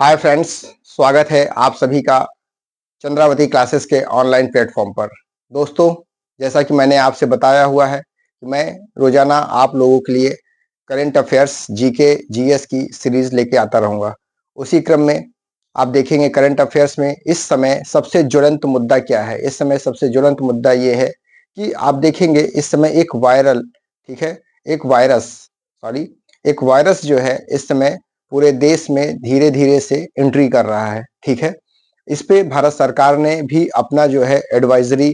Hi friends, स्वागत है आप सभी का चंद्रावती क्लासेस के ऑनलाइन प्लेटफॉर्म पर। दोस्तों, जैसा कि मैंने आपसे बताया हुआ है कि मैं रोजाना आप लोगों के लिए करंट अफेयर्स जीके जीएस की सीरीज लेके आता रहूंगा। उसी क्रम में आप देखेंगे करंट अफेयर्स में इस समय सबसे ज्वलंत मुद्दा क्या है। इस समय सबसे ज्वलंत मुद्दा ये है कि आप देखेंगे इस समय एक वायरल, ठीक है, एक वायरस, सॉरी, एक वायरस जो है इस समय पूरे देश में धीरे धीरे से एंट्री कर रहा है। ठीक है, इस पे भारत सरकार ने भी अपना जो है एडवाइजरी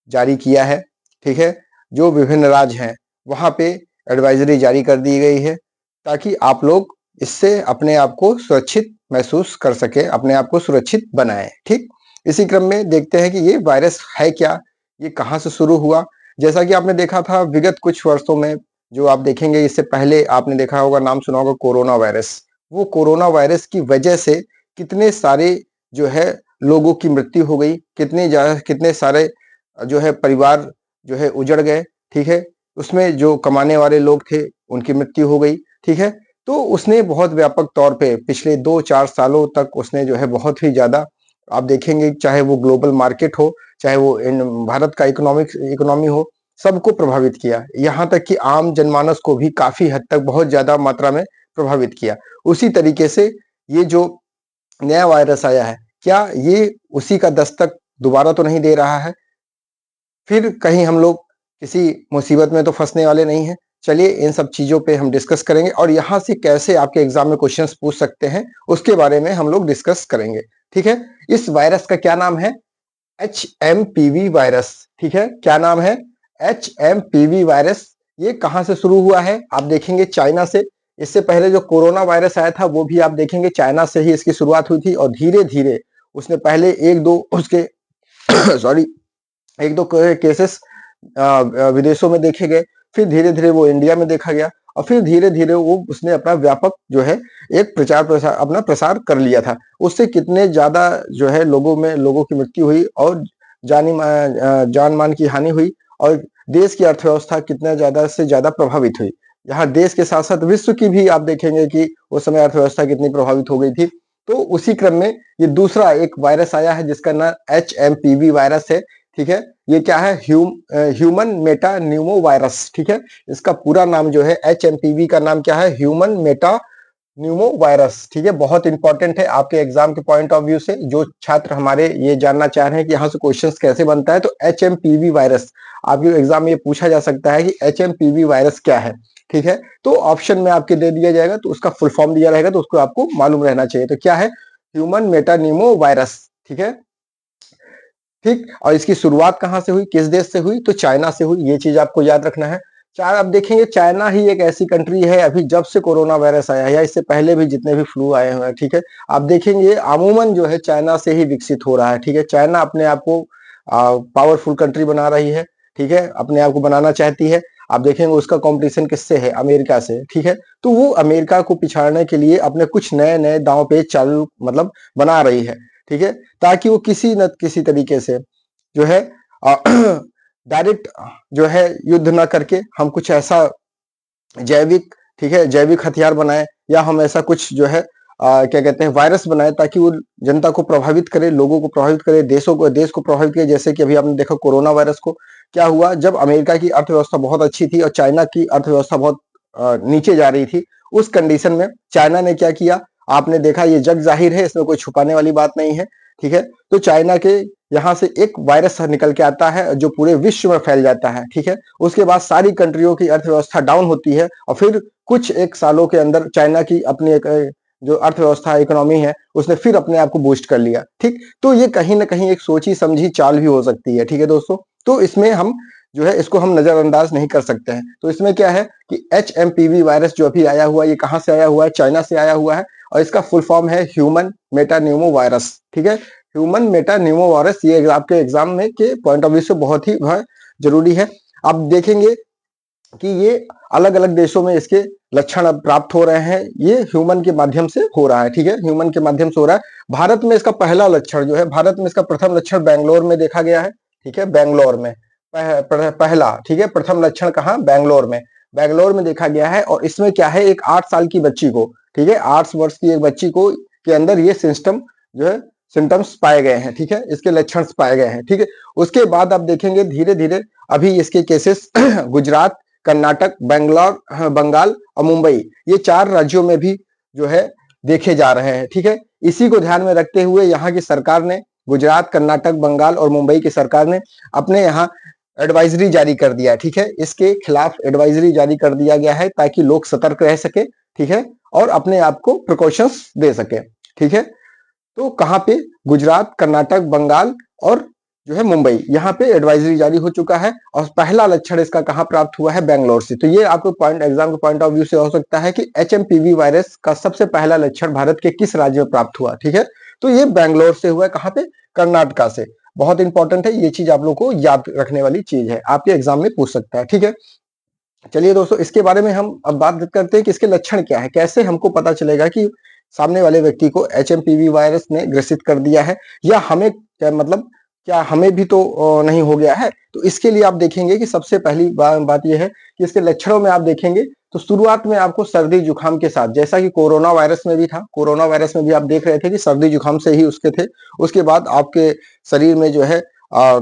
जारी किया है। ठीक है, जो विभिन्न राज्य हैं वहां पे एडवाइजरी जारी कर दी गई है ताकि आप लोग इससे अपने आप को सुरक्षित महसूस कर सके, अपने आप को सुरक्षित बनाएं। ठीक, इसी क्रम में देखते हैं कि ये वायरस है क्या, ये कहाँ से शुरू हुआ। जैसा कि आपने देखा था विगत कुछ वर्षों में, जो आप देखेंगे इससे पहले आपने देखा होगा, नाम सुना होगा कोरोना वायरस। वो कोरोना वायरस की वजह से कितने सारे जो है लोगों की मृत्यु हो गई, कितने सारे जो है परिवार जो है उजड़ गए। ठीक है, उसमें जो कमाने वाले लोग थे उनकी मृत्यु हो गई। ठीक है, तो उसने बहुत व्यापक तौर पे पिछले 2-4 सालों तक उसने जो है बहुत ही ज्यादा, आप देखेंगे चाहे वो ग्लोबल मार्केट हो, चाहे वो भारत का इकोनॉमी हो, सबको प्रभावित किया। यहाँ तक कि आम जनमानस को भी काफी हद तक बहुत ज्यादा मात्रा में प्रभावित किया। उसी तरीके से ये जो नया वायरस आया है, क्या ये उसी का दस्तक दोबारा तो नहीं दे रहा है? फिर कहीं हम लोग किसी मुसीबत में तो फंसने वाले नहीं हैं। चलिए इन सब चीजों पे हम डिस्कस करेंगे और यहाँ से कैसे आपके एग्जाम में क्वेश्चंस पूछ सकते हैं उसके बारे में हम लोग डिस्कस करेंगे। ठीक है, इस वायरस का क्या नाम है? HMPV virus. ठीक है, क्या नाम है? HMPV virus. ये कहाँ से शुरू हुआ है? आप देखेंगे चाइना से। इससे पहले जो कोरोना वायरस आया था वो भी आप देखेंगे चाइना से ही इसकी शुरुआत हुई थी और धीरे धीरे उसने पहले एक दो उसके सॉरी, एक दो केसेस विदेशों में देखे गए, फिर धीरे धीरे वो इंडिया में देखा गया और फिर धीरे धीरे वो उसने अपना व्यापक जो है एक प्रचार प्रसार अपना प्रसार कर लिया था। उससे कितने ज्यादा जो है लोगों की मृत्यु हुई और जान मान की हानि हुई और देश की अर्थव्यवस्था कितना ज्यादा से ज्यादा प्रभावित हुई। यहाँ देश के साथ साथ विश्व की भी आप देखेंगे कि उस समय अर्थव्यवस्था कितनी प्रभावित हो गई थी। तो उसी क्रम में ये दूसरा एक वायरस आया है जिसका नाम HMPV वायरस है। ठीक है, ये क्या है? Human Meta Numa virus. ठीक है, इसका पूरा नाम जो है HMPV का नाम क्या है? Human Meta Numa virus. ठीक है, बहुत इंपॉर्टेंट है आपके एग्जाम के पॉइंट ऑफ व्यू से। जो छात्र हमारे ये जानना चाह रहे हैं कि यहाँ से क्वेश्चंस कैसे बनता है, तो HMPV वायरस आपके एग्जाम में ये पूछा जा सकता है कि HMPV वायरस क्या है। ठीक है, तो ऑप्शन में आपके दे दिया जाएगा तो उसका फुल फॉर्म दिया रहेगा तो उसको आपको मालूम रहना चाहिए। तो क्या है? Human Meta Numa virus. ठीक है, ठीक, और इसकी शुरुआत कहाँ से हुई, किस देश से हुई? तो चाइना से हुई। ये चीज आपको याद रखना है। आप देखेंगे चाइना ही एक ऐसी कंट्री है, अभी जब से कोरोना वायरस आया है या इससे पहले भी जितने भी फ्लू आए हुए हैं, ठीक है, आप देखेंगे अमूमन जो है चाइना से ही विकसित हो रहा है। ठीक है, चाइना अपने आप को पावरफुल कंट्री बना रही है। ठीक है, अपने आप को बनाना चाहती है। आप देखेंगे उसका कंपटीशन किससे है? अमेरिका से। ठीक है, तो वो अमेरिका को पिछाड़ने के लिए अपने कुछ नए नए दांव पेच चालू मतलब बना रही है। ठीक है, ताकि वो किसी न किसी तरीके से जो है डायरेक्ट जो है युद्ध ना करके हम कुछ ऐसा जैविक, ठीक है, जैविक हथियार बनाए या हम ऐसा कुछ जो है क्या कहते हैं वायरस बनाए ताकि वो जनता को प्रभावित करे, लोगों को प्रभावित करे, देश को प्रभावित करे। जैसे कि अभी आपने देखा कोरोना वायरस को क्या हुआ, जब अमेरिका की अर्थव्यवस्था बहुत अच्छी थी और चाइना की अर्थव्यवस्था बहुत नीचे जा रही थी, उस कंडीशन में चाइना ने क्या किया, आपने देखा, ये जग जाहिर है, इसमें कोई छुपाने वाली बात नहीं है। ठीक है, तो चाइना के यहाँ से एक वायरस निकल के आता है जो पूरे विश्व में फैल जाता है। ठीक है, उसके बाद सारी कंट्रियों की अर्थव्यवस्था डाउन होती है और फिर कुछ एक सालों के अंदर चाइना की अपनी एक जो अर्थव्यवस्था इकोनॉमी है उसने फिर अपने आप को बूस्ट कर लिया। ठीक, तो ये कहीं ना कहीं एक सोची समझी चाल भी हो सकती है। ठीक है दोस्तों, तो इसमें हम जो है इसको हम नजरअंदाज नहीं कर सकते हैं। तो इसमें क्या है कि HMPV वायरस जो अभी आया हुआ है, ये कहाँ से आया हुआ है? चाइना से आया हुआ है और इसका फुल फॉर्म है ह्यूमन मेटान्यूमो वायरस। ठीक है, ह्यूमन मेटान्यूमो वायरस, ये आपके एग्जाम में के पॉइंट ऑफ व्यू से बहुत ही जरूरी है। आप देखेंगे कि ये अलग अलग देशों में इसके लक्षण अब प्राप्त हो रहे हैं। ये ह्यूमन के माध्यम से हो रहा है। ठीक है, ह्यूमन के माध्यम से हो रहा है। भारत में इसका पहला लक्षण जो है, भारत में इसका प्रथम लक्षण बेंगलोर में देखा गया है। ठीक है, बेंगलोर में पहला, ठीक है, प्रथम लक्षण कहाँ? बेंगलोर में। बेंगलोर में देखा गया है और इसमें क्या है, एक 8 साल की बच्ची को, ठीक है, 8 वर्ष की एक बच्ची को के अंदर ये सिस्टम जो है सिम्टम्स पाए गए हैं, ठीक है, इसके लक्षण पाए गए हैं, ठीक है। उसके बाद आप देखेंगे धीरे धीरे अभी इसके केसेस गुजरात, कर्नाटक, बंगाल और मुंबई, ये 4 राज्यों में भी जो है देखे जा रहे हैं, ठीक है। इसी को ध्यान में रखते हुए यहाँ की सरकार ने, गुजरात, कर्नाटक, बंगाल और मुंबई की सरकार ने अपने यहाँ एडवाइजरी जारी कर दिया है, ठीक है। इसके खिलाफ एडवाइजरी जारी कर दिया गया है ताकि लोग सतर्क रह सके, ठीक है, और अपने आप को प्रिकॉशंस दे सके, ठीक है। तो कहाँ पे? गुजरात, कर्नाटक, बंगाल और जो है मुंबई, यहाँ पे एडवाइजरी जारी हो चुका है। और पहला लक्षण इसका कहाँ प्राप्त हुआ है? बेंगलोर से। तो ये आपको पॉइंट एग्जाम के पॉइंट ऑफ व्यू से हो सकता है कि एचएमपीवी वायरस का सबसे पहला लक्षण भारत के किस राज्य में प्राप्त हुआ, ठीक है। तो ये बेंगलोर से हुआ है, कहाँ पे? कर्नाटका से। बहुत इंपॉर्टेंट है ये चीज, आप लोग को याद रखने वाली चीज है, आपके एग्जाम में पूछ सकता है, ठीक है। चलिए दोस्तों, इसके बारे में हम अब बात करते हैं कि इसके लक्षण क्या है, कैसे हमको पता चलेगा कि सामने वाले व्यक्ति को एचएमपीवी वायरस ने ग्रसित कर दिया है, या हमें क्या मतलब क्या हमें भी तो नहीं हो गया है। तो इसके लिए आप देखेंगे कि सबसे पहली बात यह है कि इसके लक्षणों में आप देखेंगे तो शुरुआत में आपको सर्दी जुकाम के साथ, जैसा कि कोरोना वायरस में भी था, कोरोना वायरस में भी आप देख रहे थे कि सर्दी जुकाम से ही उसके थे। उसके बाद आपके शरीर में जो है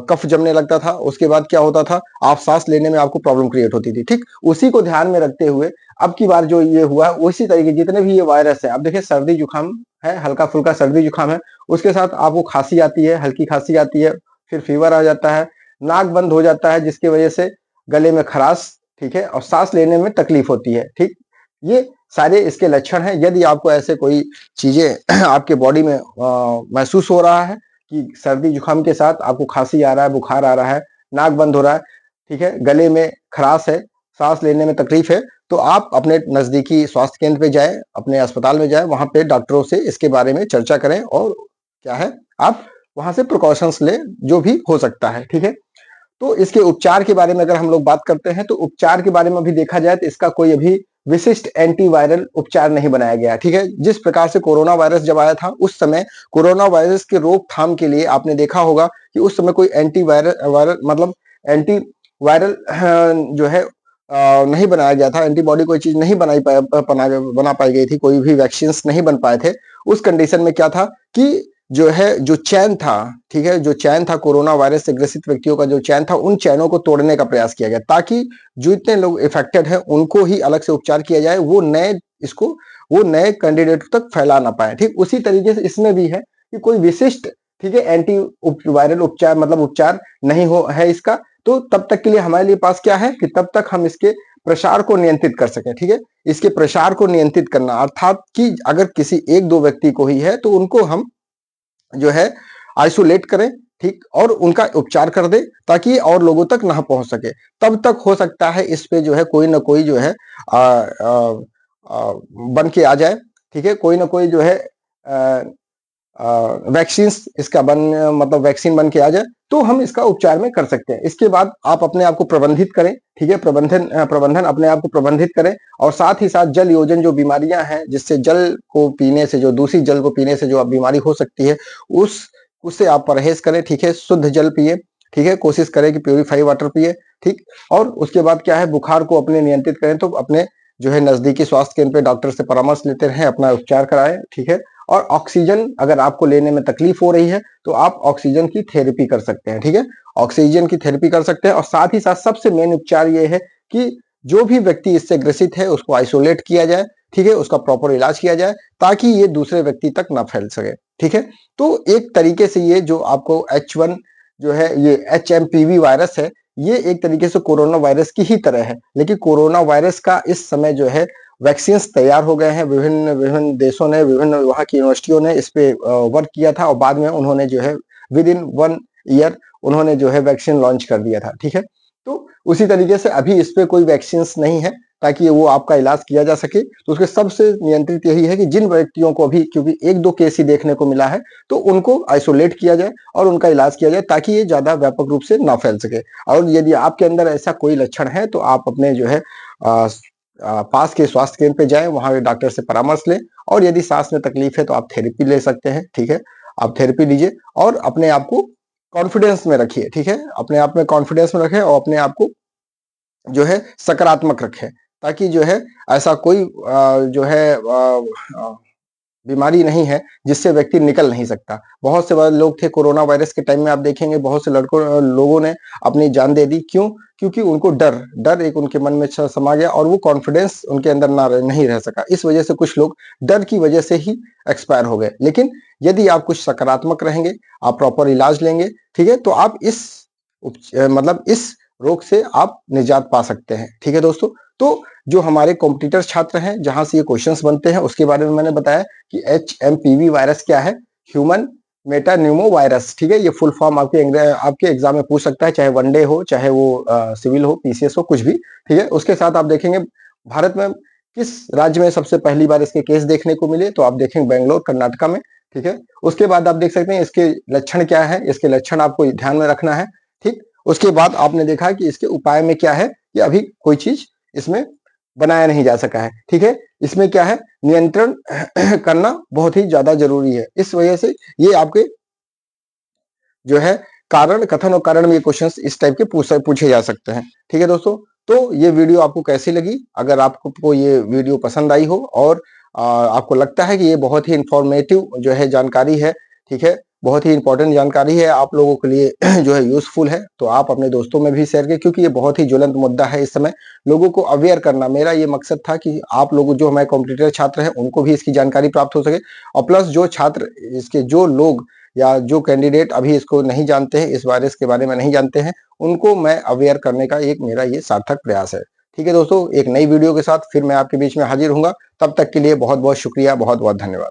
कफ जमने लगता था। उसके बाद क्या होता था? आप सांस लेने में आपको प्रॉब्लम क्रिएट होती थी, ठीक। उसी को ध्यान में रखते हुए अब की बार जो ये हुआ, उसी तरीके जितने भी ये वायरस है, आप देखिए सर्दी जुकाम है, हल्का फुल्का सर्दी जुकाम है, उसके साथ आपको खांसी आती है, हल्की खांसी आती है, फिर फीवर आ जाता है, नाक बंद हो जाता है जिसकी वजह से गले में खराश, ठीक है, और सांस लेने में तकलीफ होती है, ठीक। ये सारे इसके लक्षण हैं। यदि आपको ऐसे कोई चीजें आपके बॉडी में महसूस हो रहा है कि सर्दी जुकाम के साथ आपको खांसी आ रहा है, बुखार आ रहा है, नाक बंद हो रहा है, ठीक है, गले में खराश है, सांस लेने में तकलीफ है, तो आप अपने नजदीकी स्वास्थ्य केंद्र पे जाएं, अपने अस्पताल में जाएं, वहां पे डॉक्टरों से इसके बारे में चर्चा करें और क्या है आप वहां से प्रिकॉशंस लें जो भी हो सकता है, ठीक है। तो इसके उपचार के बारे में अगर हम लोग बात करते हैं तो उपचार के बारे में भी देखा जाए तो इसका कोई अभी विशिष्ट एंटीवायरल उपचार नहीं बनाया गया, ठीक है। जिस प्रकार से कोरोना वायरस जब आया था उस समय कोरोना वायरस के रोकथाम के लिए आपने देखा होगा कि उस समय कोई एंटीवायरल मतलब एंटी वायरल जो है नहीं बनाया गया था, एंटीबॉडी कोई चीज नहीं बना पाई गई थी, कोई भी वैक्सीन नहीं बन पाए थे। उस कंडीशन में क्या था कि जो है जो चैन था, ठीक है, जो चैन था कोरोना वायरस से ग्रसित व्यक्तियों का जो चैन था, उन चैनों को तोड़ने का प्रयास किया गया ताकि जो इतने लोग इफेक्टेड हैं उनको ही अलग से उपचार किया जाए, वो नए कैंडिडेट तक फैला ना पाए, ठीक। उसी तरीके से इसमें भी है कि कोई विशिष्ट, ठीक है, एंटी वायरल उपचार मतलब उपचार नहीं हो है इसका। तो तब तक के लिए हमारे लिए पास क्या है कि तब तक हम इसके प्रसार को नियंत्रित कर सकें, ठीक है। इसके प्रसार को नियंत्रित करना अर्थात कि अगर किसी एक दो व्यक्ति को ही है तो उनको हम जो है आइसोलेट करें, ठीक, और उनका उपचार कर दे ताकि और लोगों तक ना पहुंच सके। तब तक हो सकता है इस पे जो है कोई ना कोई जो है बन के आ जाए, ठीक है, कोई ना कोई जो है वैक्सीन इसका मतलब वैक्सीन बन के आ जाए तो हम इसका उपचार में कर सकते हैं। इसके बाद आप अपने आप को प्रबंधित करें, ठीक है, प्रबंधन अपने आप को प्रबंधित करें, और साथ ही साथ जल योजन जो बीमारियां हैं जिससे जल को पीने से, जो दूषित जल को पीने से जो बीमारी हो सकती है उससे आप परहेज करें, ठीक है, शुद्ध जल पिए, ठीक है, कोशिश करें कि प्योरीफाई वाटर पिए, ठीक। और उसके बाद क्या है, बुखार को अपने नियंत्रित करें तो अपने जो है नजदीकी स्वास्थ्य केंद्र पे डॉक्टर से परामर्श लेते रहें, अपना उपचार कराएं, ठीक है। और ऑक्सीजन अगर आपको लेने में तकलीफ हो रही है तो आप ऑक्सीजन की थेरेपी कर सकते हैं, ठीक है, ऑक्सीजन की थेरेपी कर सकते हैं। और साथ ही साथ सबसे मेन उपचार ये है कि जो भी व्यक्ति इससे ग्रसित है उसको आइसोलेट किया जाए, ठीक है, उसका प्रॉपर इलाज किया जाए ताकि ये दूसरे व्यक्ति तक ना फैल सके, ठीक है। तो एक तरीके से ये जो आपको H1 जो है ये HMPV वायरस है, ये एक तरीके से कोरोना वायरस की ही तरह है, लेकिन कोरोना वायरस का इस समय जो है वैक्सीन तैयार हो गए हैं। विभिन्न विभिन्न देशों ने, विभिन्न वहां की यूनिवर्सिटियों ने इस पे वर्क किया था और बाद में उन्होंने जो है विद इन 1 ईयर उन्होंने जो है वैक्सीन लॉन्च कर दिया था, ठीक है। तो उसी तरीके से अभी इस पे कोई वैक्सीन नहीं है ताकि वो आपका इलाज किया जा सके। तो उसके सबसे नियंत्रित यही है कि जिन व्यक्तियों को अभी, क्योंकि 1-2 केस ही देखने को मिला है, तो उनको आइसोलेट किया जाए और उनका इलाज किया जाए ताकि ये ज्यादा व्यापक रूप से ना फैल सके। और यदि आपके अंदर ऐसा कोई लक्षण है तो आप अपने जो है पास के स्वास्थ्य केंद्र पे जाएं, वहां के डॉक्टर से परामर्श लें, और यदि सांस में तकलीफ है तो आप थेरेपी ले सकते हैं, ठीक है, आप थेरेपी लीजिए और अपने आप को कॉन्फिडेंस में रखिए, ठीक है, अपने आप में कॉन्फिडेंस में रखें और अपने आप को जो है सकारात्मक रखें ताकि जो है ऐसा कोई जो है बीमारी नहीं है जिससे व्यक्ति निकल नहीं सकता। बहुत से लोग थे कोरोना वायरस के टाइम में, आप देखेंगे बहुत से लोगों ने अपनी जान दे दी। क्यों? क्योंकि उनको डर एक उनके मन में समा गया और वो कॉन्फिडेंस उनके अंदर नहीं रह सका। इस वजह से कुछ लोग डर की वजह से ही एक्सपायर हो गए। लेकिन यदि आप कुछ सकारात्मक रहेंगे, आप प्रॉपर इलाज लेंगे, ठीक है, तो आप मतलब इस रोग से आप निजात पा सकते हैं। ठीक है दोस्तों, तो जो हमारे कॉम्पिटिटर छात्र हैं जहां से ये क्वेश्चंस बनते हैं उसके बारे में मैंने बताया कि HMPV वायरस क्या है, ह्यूमन मेटान्यूमो वायरस। ठीक है, ये फुल फॉर्म आपके एग्जाम में पूछ सकता है, चाहे वनडे हो, चाहे वो सिविल हो, PCS हो, कुछ भी। ठीक है, उसके साथ आप देखेंगे भारत में किस राज्य में सबसे पहली बार इसके केस देखने को मिले, तो आप देखेंगे बेंगलोर, कर्नाटका में। ठीक है, उसके बाद आप देख सकते हैं इसके लक्षण क्या है, इसके लक्षण आपको ध्यान में रखना है। ठीक, उसके बाद आपने देखा कि इसके उपाय में क्या है कि अभी कोई चीज इसमें बनाया नहीं जा सका है। ठीक है, इसमें क्या है, नियंत्रण करना बहुत ही ज्यादा जरूरी है। इस वजह से ये आपके जो है कारण, कथन और कारण में ये क्वेश्चंस इस टाइप के पूछे जा सकते हैं। ठीक है दोस्तों, तो ये वीडियो आपको कैसी लगी? अगर आपको ये वीडियो पसंद आई हो और आपको लगता है कि ये बहुत ही इंफॉर्मेटिव जो है जानकारी है, ठीक है, बहुत ही इंपॉर्टेंट जानकारी है आप लोगों के लिए जो है यूजफुल है, तो आप अपने दोस्तों में भी शेयर करें, क्योंकि ये बहुत ही ज्वलंत मुद्दा है। इस समय लोगों को अवेयर करना मेरा ये मकसद था कि आप लोग जो हमारे कॉम्पिटिटर छात्र हैं उनको भी इसकी जानकारी प्राप्त हो सके, और प्लस जो छात्र इसके जो लोग या जो कैंडिडेट अभी इसको नहीं जानते हैं, इस वायरस के बारे में नहीं जानते हैं, उनको मैं अवेयर करने का एक मेरा ये सार्थक प्रयास है। ठीक है दोस्तों, एक नई वीडियो के साथ फिर मैं आपके बीच में हाजिर हूंगा। तब तक के लिए बहुत बहुत शुक्रिया, बहुत बहुत धन्यवाद।